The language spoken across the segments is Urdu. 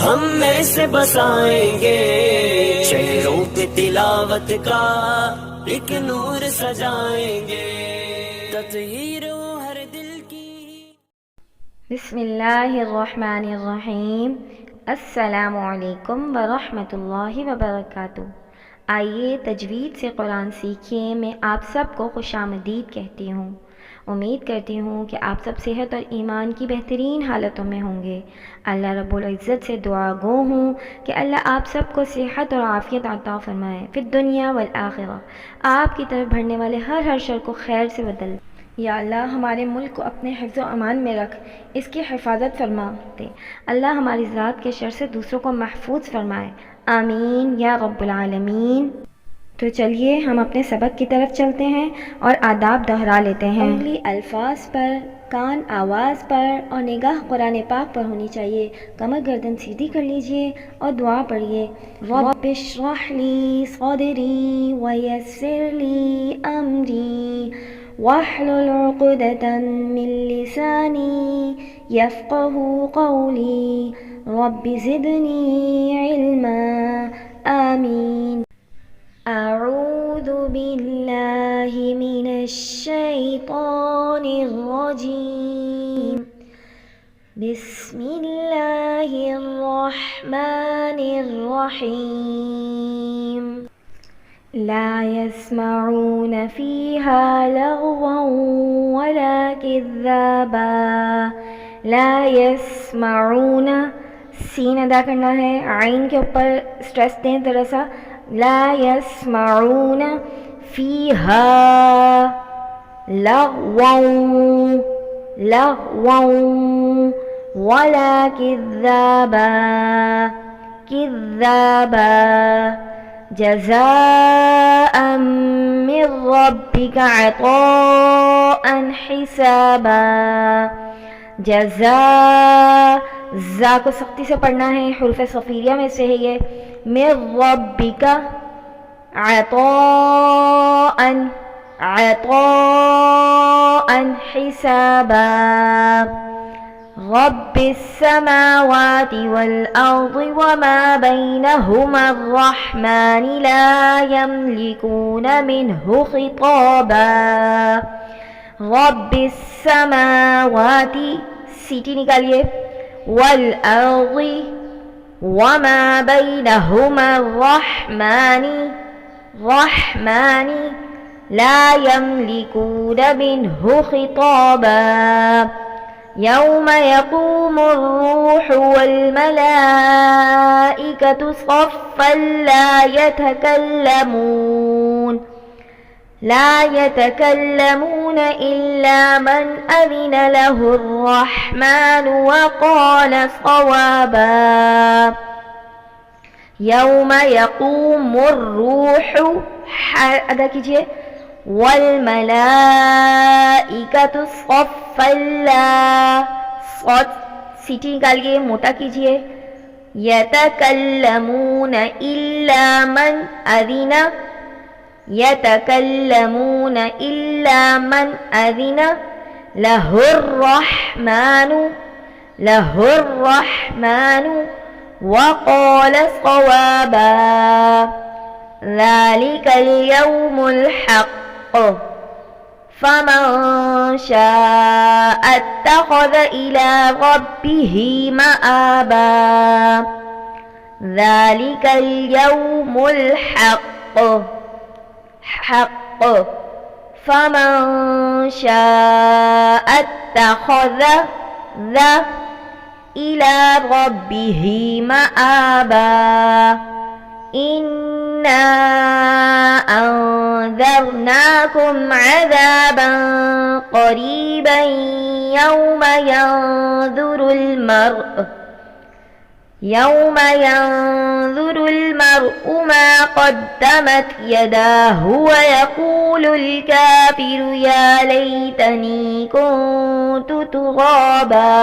ہم میں سے بسائیں گے، شہروں پہ تلاوت کا ایک نور سجائیں گے، تطہیر ہر دل کی۔ بسم اللہ الرحمن الرحیم۔ السلام علیکم ورحمۃ اللہ وبرکاتہ۔ آئیے تجوید سے قرآن سیکھیے۔ میں آپ سب کو خوش آمدید کہتی ہوں۔ امید کرتی ہوں کہ آپ سب صحت اور ایمان کی بہترین حالتوں میں ہوں گے۔ اللہ رب العزت سے دعا گو ہوں کہ اللہ آپ سب کو صحت اور عافیت عطا فرمائے فی الدنیا والآخرہ۔ آپ کی طرف بڑھنے والے ہر شر کو خیر سے بدل۔ یا اللہ ہمارے ملک کو اپنے حفظ و امان میں رکھ، اس کی حفاظت فرما دے۔ اللہ ہماری ذات کے شر سے دوسروں کو محفوظ فرمائے، آمین یا رب العالمین۔ تو چلیے ہم اپنے سبق کی طرف چلتے ہیں اور آداب دہرا لیتے ہیں۔ انگلی الفاظ پر، کان آواز پر اور نگاہ قرآن پاک پر ہونی چاہیے۔ کمر گردن سیدھی کر لیجئے اور دعا پڑھیے، رب اشرح لی صدری ویسر لی امری واحلل عقدۃ من لسانی یفقہوا قولی رب زدنی علما، آمین۔ اعوذ باللہ من الشیطان الرجیم، بسم اللہ الرحمن الرحیم۔ لا يسمعون فيها لغوا ولا كذابا۔ لا يسمعون، سین ادا کرنا ہے، عین کے اوپر سٹریس دیں ذرا سا۔ لا يسمعون فيها لغوا ولا كذابا جزاء من ربك عطاء حسابا۔ جزاء، زا کو سختی سے پڑھنا ہے، حروف صفیریہ میں سے ہے یہ۔ من ربک، عطاء حسابا۔ رب السماوات والأرض وما بينهما الرحمن لا يملكون منه خطابا۔ رب السماوات، سیٹی نکالیے، والأرض وما بينهما الرحمن لا يملكون منه خطابا۔ يوم يقوم الروح والملائكة صفا لا يتكلمون إلا من أذن له الرحمن وقال صوابا۔ يوم يقوم الروح، ادا کیجئے، والملائکۃ صفا، صوت سیٹی نکالیے، موٹا کیجئے، يتكلمون إلا من أذن له الرحمن وقال صوابا۔ ذلك اليوم الحق فمن شاء اتخذ إلى ربه مآبا۔ ذلك اليوم الحق فمن شاء اتخذ إلى ربه مآبا۔ إنا أنذرناكم عذابا قريبا يوم ينظر المرء ما قدمت يداه ويقول الكافر يا ليتني كنت ترابا۔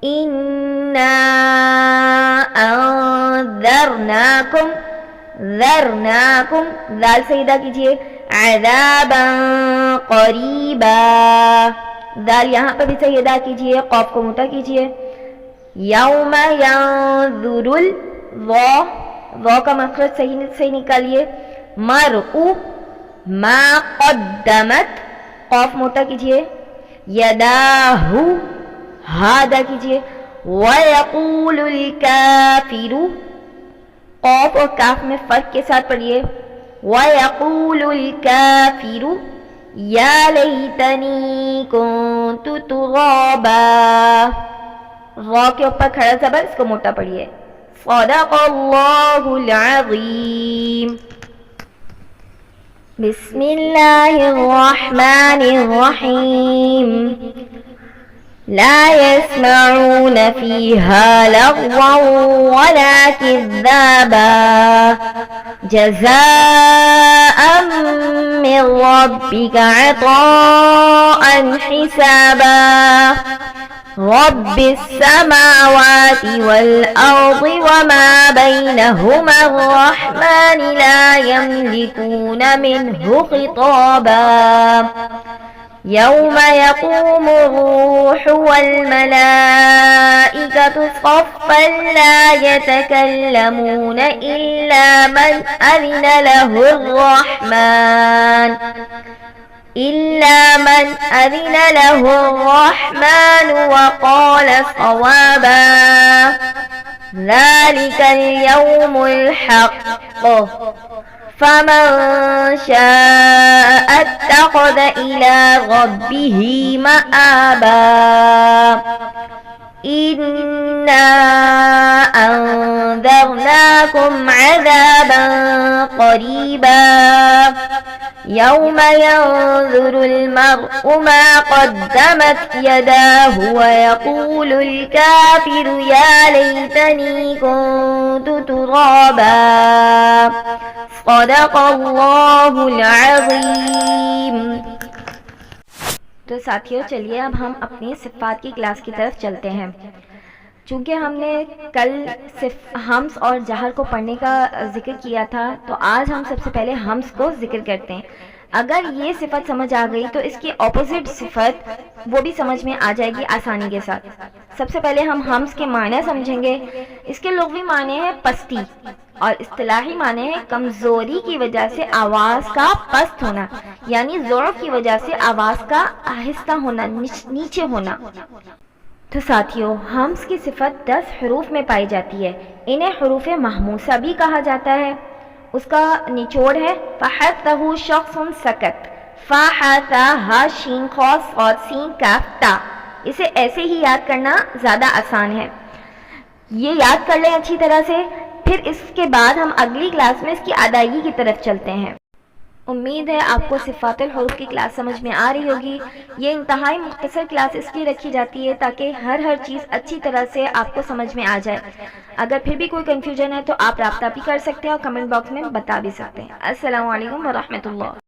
إنا أنذرناكم، ذال سے ادا کیجئے، عذابا قریبا، دال یہاں پہ بھی صحیح ادا کیجئے، قاف کو موٹا کیجئے، یوم ینظر وا کا مخرج صحیح نکالیے. مرء ما قدمت قاف موٹا کیجیے. یداہ ہا ادا کیجیے. وَيَقُولُ الْكَافِرُ قاف اور کاف میں فرق کے ساتھ پڑھیے. وَيَقُولُ الْكَافِرُ يَا لَيْتَنِي كُنتُ تُرَابًا. را کے اوپر کھڑا زبر اس کو موٹا پڑھیے. صدق اللہ العظیم. بسم اللہ الرحمن الرحیم. لا يسمعون فيها لغوا ولا كذابا جزاء من ربك عطاء حسابا. رب السماوات والأرض وما بينهما الرحمن لا يملكون منه خطابا. يوم يقوم الروح والملائكة صفا لا يتكلمون إلا من أذن له الرحمن وقال صوابا. ذلك اليوم الحق فمن شاء اتخذ إلى ربه مآبا. إنا أنذرناكم عذابا قريبا يوم ينظر المرء ما قدمت يداه ويقول الكافر يا ليتني كنت ترابا. صدق اللہ العظیم. تو ساتھیوں چلیے اب ہم اپنی صفات کی کلاس کی طرف چلتے ہیں. چونکہ ہم نے کل صرف ہمس اور جہر کو پڑھنے کا ذکر کیا تھا تو آج ہم سب سے پہلے ہمس کو ذکر کرتے ہیں. اگر یہ صفت سمجھ آ گئی تو اس کی اپوزٹ صفت وہ بھی سمجھ میں آ جائے گی آسانی کے ساتھ. سب سے پہلے ہم ہمس کے معنی سمجھیں گے. اس کے لغوی معنی ہے پستی اور اصطلاحی معنی ہے کمزوری کی وجہ سے آواز کا پست ہونا، یعنی ضعف کی وجہ سے آواز کا آہستہ ہونا، نیچے ہونا. تو ساتھیوں ہمس کی صفت 10 حروف میں پائی جاتی ہے. انہیں حروف محموسہ بھی کہا جاتا ہے. اس کا نچوڑ ہے فحثہ شخص سکت. فا ہا تا ہا شین خا صاد سین کاف تا. اسے ایسے ہی یاد کرنا زیادہ آسان ہے. یہ یاد کر لیں اچھی طرح سے. پھر اس کے بعد ہم اگلی کلاس میں اس کی ادائیگی کی طرف چلتے ہیں. امید ہے آپ کو صفات الحروف کی کلاس سمجھ میں آ رہی ہوگی. یہ انتہائی مختصر کلاس اس لیے رکھی جاتی ہے تاکہ ہر چیز اچھی طرح سے آپ کو سمجھ میں آ جائے. اگر پھر بھی کوئی کنفیوژن ہے تو آپ رابطہ بھی کر سکتے ہیں اور کمنٹ باکس میں بتا بھی سکتے ہیں. السلام علیکم ورحمۃ اللہ.